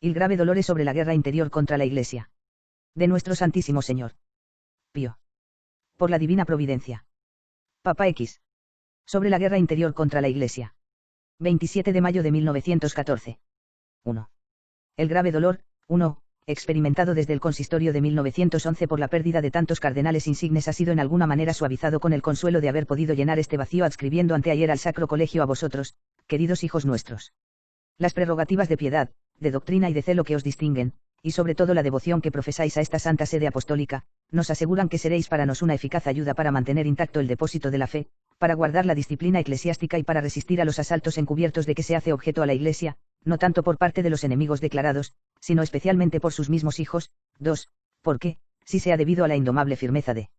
Il grave dolore sobre la guerra interior contra la Iglesia. De nuestro Santísimo Señor. Pío. Por la divina providencia. Papa X. Sobre la guerra interior contra la Iglesia. 27 de mayo de 1914. 1. El grave dolor, 1, experimentado desde el consistorio de 1911 por la pérdida de tantos cardenales insignes ha sido en alguna manera suavizado con el consuelo de haber podido llenar este vacío adscribiendo anteayer al Sacro Colegio a vosotros, queridos hijos nuestros. Las prerrogativas de piedad, de doctrina y de celo que os distinguen, y sobre todo la devoción que profesáis a esta santa sede apostólica, nos aseguran que seréis para nos una eficaz ayuda para mantener intacto el depósito de la fe, para guardar la disciplina eclesiástica y para resistir a los asaltos encubiertos de que se hace objeto a la Iglesia, no tanto por parte de los enemigos declarados, sino especialmente por sus mismos hijos. 2. Porque, si sea debido a la indomable firmeza de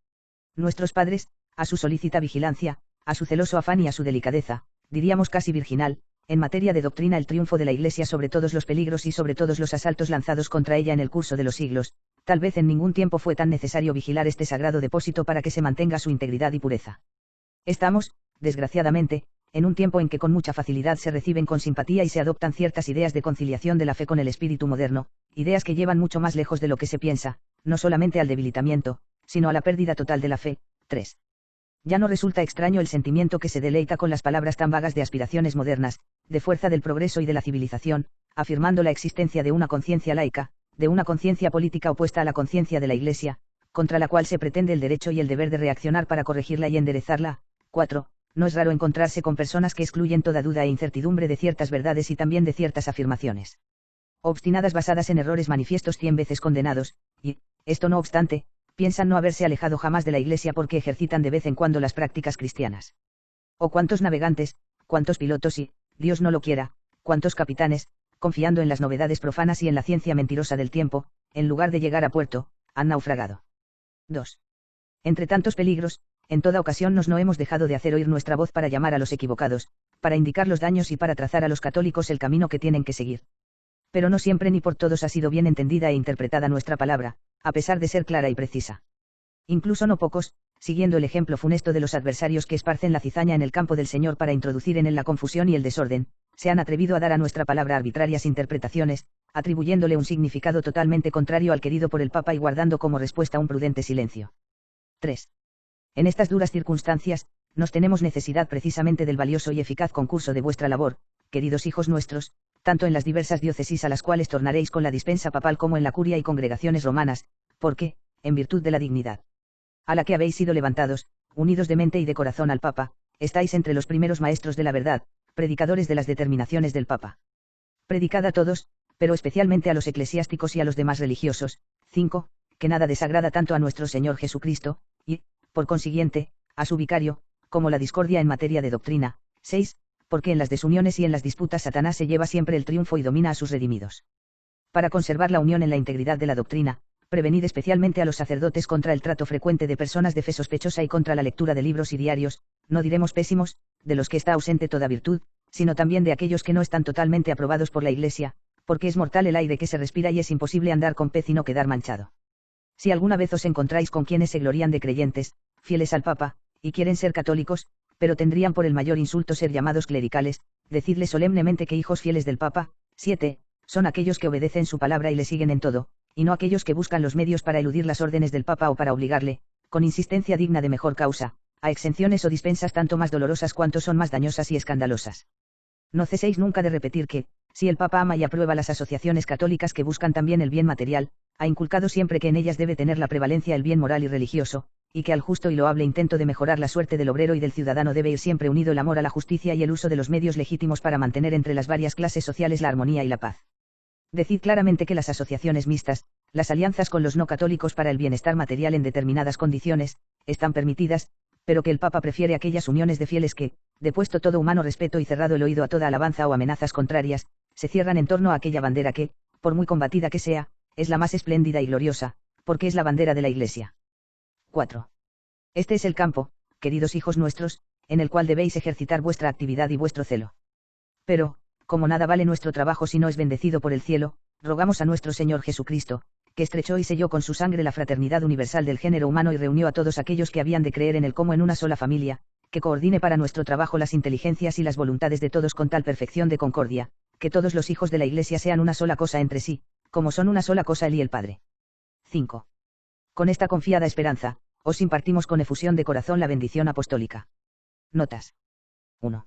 nuestros padres, a su solícita vigilancia, a su celoso afán y a su delicadeza, diríamos casi virginal, en materia de doctrina el triunfo de la Iglesia sobre todos los peligros y sobre todos los asaltos lanzados contra ella en el curso de los siglos, tal vez en ningún tiempo fue tan necesario vigilar este sagrado depósito para que se mantenga su integridad y pureza. Estamos, desgraciadamente, en un tiempo en que con mucha facilidad se reciben con simpatía y se adoptan ciertas ideas de conciliación de la fe con el espíritu moderno, ideas que llevan mucho más lejos de lo que se piensa, no solamente al debilitamiento, sino a la pérdida total de la fe. 3. Ya no resulta extraño el sentimiento que se deleita con las palabras tan vagas de aspiraciones modernas, de fuerza del progreso y de la civilización, afirmando la existencia de una conciencia laica, de una conciencia política opuesta a la conciencia de la Iglesia, contra la cual se pretende el derecho y el deber de reaccionar para corregirla y enderezarla. 4. No es raro encontrarse con personas que excluyen toda duda e incertidumbre de ciertas verdades y también de ciertas afirmaciones obstinadas basadas en errores manifiestos 100 veces condenados, y, esto no obstante, piensan no haberse alejado jamás de la Iglesia porque ejercitan de vez en cuando las prácticas cristianas. O cuántos navegantes, cuántos pilotos y, Dios no lo quiera, cuántos capitanes, confiando en las novedades profanas y en la ciencia mentirosa del tiempo, en lugar de llegar a puerto, han naufragado. 2. Entre tantos peligros, en toda ocasión no hemos dejado de hacer oír nuestra voz para llamar a los equivocados, para indicar los daños y para trazar a los católicos el camino que tienen que seguir. Pero no siempre ni por todos ha sido bien entendida e interpretada nuestra palabra, a pesar de ser clara y precisa. Incluso no pocos, siguiendo el ejemplo funesto de los adversarios que esparcen la cizaña en el campo del Señor para introducir en él la confusión y el desorden, se han atrevido a dar a nuestra palabra arbitrarias interpretaciones, atribuyéndole un significado totalmente contrario al querido por el Papa y guardando como respuesta un prudente silencio. 3. En estas duras circunstancias, nos tenemos necesidad precisamente del valioso y eficaz concurso de vuestra labor, queridos hijos nuestros, tanto en las diversas diócesis a las cuales tornaréis con la dispensa papal como en la curia y congregaciones romanas, porque, en virtud de la dignidad a la que habéis sido levantados, unidos de mente y de corazón al Papa, estáis entre los primeros maestros de la verdad, predicadores de las determinaciones del Papa. Predicad a todos, pero especialmente a los eclesiásticos y a los demás religiosos. 5. Que nada desagrada tanto a nuestro Señor Jesucristo, y, por consiguiente, a su vicario, como la discordia en materia de doctrina. 6. Porque en las desuniones y en las disputas Satanás se lleva siempre el triunfo y domina a sus redimidos. Para conservar la unión en la integridad de la doctrina, prevenid especialmente a los sacerdotes contra el trato frecuente de personas de fe sospechosa y contra la lectura de libros y diarios, no diremos pésimos, de los que está ausente toda virtud, sino también de aquellos que no están totalmente aprobados por la Iglesia, porque es mortal el aire que se respira y es imposible andar con pez y no quedar manchado. Si alguna vez os encontráis con quienes se glorían de creyentes, fieles al Papa, y quieren ser católicos, pero tendrían por el mayor insulto ser llamados clericales, decidles solemnemente que hijos fieles del Papa. 7. Son aquellos que obedecen su palabra y le siguen en todo, y no aquellos que buscan los medios para eludir las órdenes del Papa o para obligarle, con insistencia digna de mejor causa, a exenciones o dispensas tanto más dolorosas cuanto son más dañosas y escandalosas. No ceséis nunca de repetir que, si el Papa ama y aprueba las asociaciones católicas que buscan también el bien material, ha inculcado siempre que en ellas debe tener la prevalencia el bien moral y religioso, y que al justo y loable intento de mejorar la suerte del obrero y del ciudadano debe ir siempre unido el amor a la justicia y el uso de los medios legítimos para mantener entre las varias clases sociales la armonía y la paz. Decid claramente que las asociaciones mixtas, las alianzas con los no católicos para el bienestar material en determinadas condiciones, están permitidas, pero que el Papa prefiere aquellas uniones de fieles que, depuesto todo humano respeto y cerrado el oído a toda alabanza o amenazas contrarias, se cierran en torno a aquella bandera que, por muy combatida que sea, es la más espléndida y gloriosa, porque es la bandera de la Iglesia. 4. Este es el campo, queridos hijos nuestros, en el cual debéis ejercitar vuestra actividad y vuestro celo. Pero, como nada vale nuestro trabajo si no es bendecido por el cielo, rogamos a nuestro Señor Jesucristo, que estrechó y selló con su sangre la fraternidad universal del género humano y reunió a todos aquellos que habían de creer en él como en una sola familia, que coordine para nuestro trabajo las inteligencias y las voluntades de todos con tal perfección de concordia, que todos los hijos de la Iglesia sean una sola cosa entre sí, como son una sola cosa él y el Padre. 5. Con esta confiada esperanza, os impartimos con efusión de corazón la bendición apostólica. Notas. 1.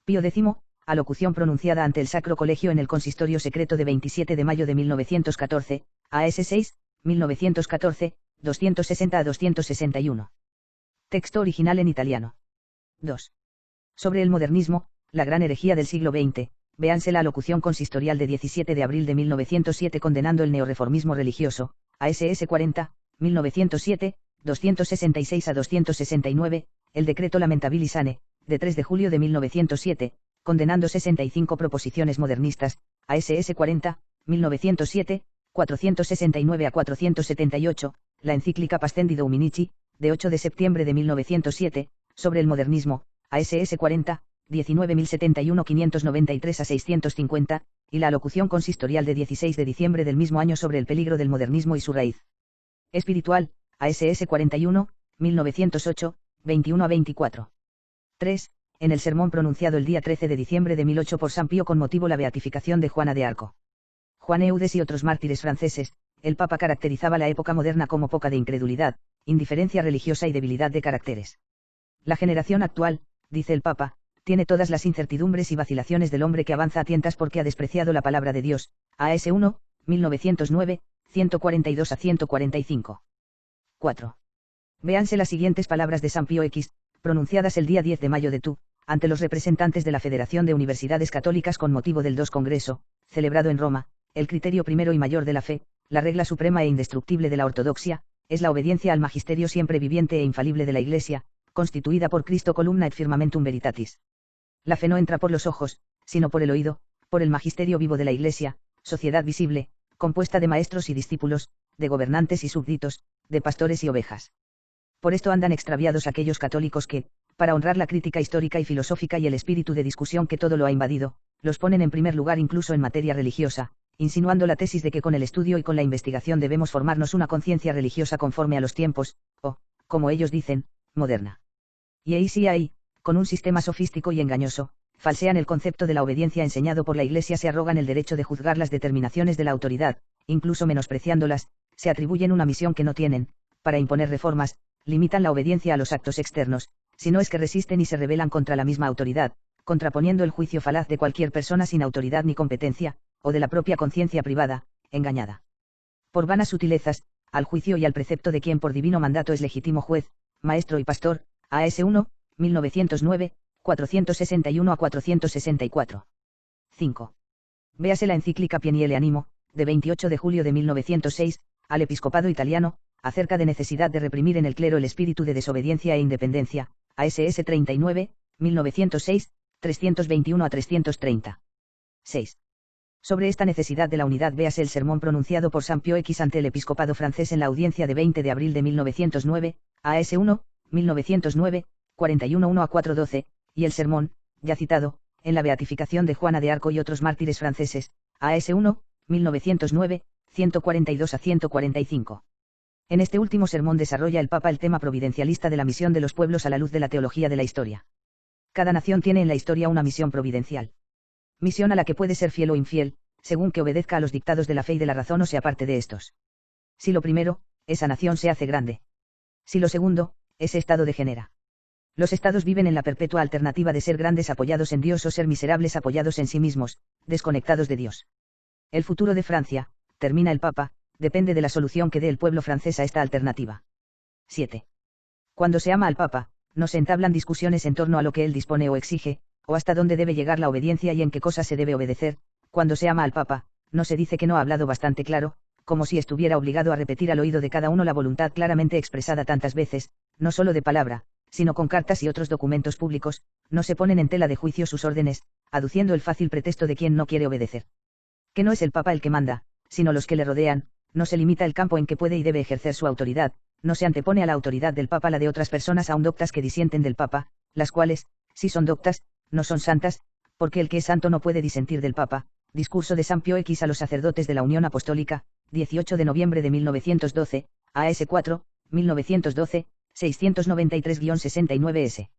Pío X, alocución pronunciada ante el Sacro Colegio en el Consistorio Secreto de 27 de mayo de 1914, AS 6, 1914, 260 a 261. Texto original en italiano. 2. Sobre el modernismo, la gran herejía del siglo XX, véanse la alocución consistorial de 17 de abril de 1907 condenando el neoreformismo religioso, ASS 40, 1907, 266 a 269, el decreto Lamentabilis Sane, de 3 de julio de 1907, condenando 65 proposiciones modernistas, ASS 40, 1907, 469 a 478, la encíclica Pascendido Uminici, de 8 de septiembre de 1907, sobre el modernismo, ASS 40, 19.071 593 a 650, y la alocución consistorial de 16 de diciembre del mismo año sobre el peligro del modernismo y su raíz espiritual, ASS 41, 1908, 21 a 24. 3. En el sermón pronunciado el día 13 de diciembre de 1008 por San Pío con motivo la beatificación de Juana de Arco. Juan Eudes y otros mártires franceses, el Papa caracterizaba la época moderna como poca de incredulidad, indiferencia religiosa y debilidad de caracteres. La generación actual, dice el Papa, tiene todas las incertidumbres y vacilaciones del hombre que avanza a tientas porque ha despreciado la palabra de Dios, AS 1, 1909, 142 a 145. 4. Véanse las siguientes palabras de San Pío X, pronunciadas el día 10 de mayo de Tu, ante los representantes de la Federación de Universidades Católicas con motivo del II Congreso, celebrado en Roma. El criterio primero y mayor de la fe, la regla suprema e indestructible de la ortodoxia, es la obediencia al magisterio siempre viviente e infalible de la Iglesia, constituida por Cristo columna et firmamentum veritatis. La fe no entra por los ojos, sino por el oído, por el magisterio vivo de la Iglesia, sociedad visible, compuesta de maestros y discípulos, de gobernantes y súbditos, de pastores y ovejas. Por esto andan extraviados aquellos católicos que, para honrar la crítica histórica y filosófica y el espíritu de discusión que todo lo ha invadido, los ponen en primer lugar incluso en materia religiosa, insinuando la tesis de que con el estudio y con la investigación debemos formarnos una conciencia religiosa conforme a los tiempos, o, como ellos dicen, moderna. Y ahí sí hay, con un sistema sofístico y engañoso, falsean el concepto de la obediencia enseñado por la Iglesia, se arrogan el derecho de juzgar las determinaciones de la autoridad, incluso menospreciándolas, se atribuyen una misión que no tienen, para imponer reformas, limitan la obediencia a los actos externos, si no es que resisten y se rebelan contra la misma autoridad, contraponiendo el juicio falaz de cualquier persona sin autoridad ni competencia, o de la propia conciencia privada, engañada por vanas sutilezas, al juicio y al precepto de quien por divino mandato es legítimo juez, maestro y pastor, AS 1, 1909, 461 a 464. 5. Véase la encíclica Pieniele Animo, de 28 de julio de 1906, al episcopado italiano, acerca de necesidad de reprimir en el clero el espíritu de desobediencia e independencia, ASS 39, 1906, 321 a 330. 6. Sobre esta necesidad de la unidad véase el sermón pronunciado por San Pío X ante el episcopado francés en la audiencia de 20 de abril de 1909, AS 1, 1909, 41 1 a 412, y el sermón, ya citado, en la beatificación de Juana de Arco y otros mártires franceses, AS 1, 1909, 142 a 145. En este último sermón desarrolla el Papa el tema providencialista de la misión de los pueblos a la luz de la teología de la historia. Cada nación tiene en la historia una misión providencial. Misión a la que puede ser fiel o infiel, según que obedezca a los dictados de la fe y de la razón o sea parte de estos. Si lo primero, esa nación se hace grande. Si lo segundo, ese estado degenera. Los estados viven en la perpetua alternativa de ser grandes apoyados en Dios o ser miserables apoyados en sí mismos, desconectados de Dios. El futuro de Francia, termina el Papa, depende de la solución que dé el pueblo francés a esta alternativa. 7. Cuando se ama al Papa, no se entablan discusiones en torno a lo que él dispone o exige, o hasta dónde debe llegar la obediencia y en qué cosas se debe obedecer. Cuando se ama al Papa, no se dice que no ha hablado bastante claro, como si estuviera obligado a repetir al oído de cada uno la voluntad claramente expresada tantas veces, no solo de palabra, sino con cartas y otros documentos públicos, no se ponen en tela de juicio sus órdenes, aduciendo el fácil pretexto de quien no quiere obedecer. Que no es el Papa el que manda, sino los que le rodean, no se limita el campo en que puede y debe ejercer su autoridad, no se antepone a la autoridad del Papa la de otras personas aun doctas que disienten del Papa, las cuales, si son doctas, no son santas, porque el que es santo no puede disentir del Papa. Discurso de San Pío X a los sacerdotes de la Unión Apostólica, 18 de noviembre de 1912, AS 4, 1912, 693-69S.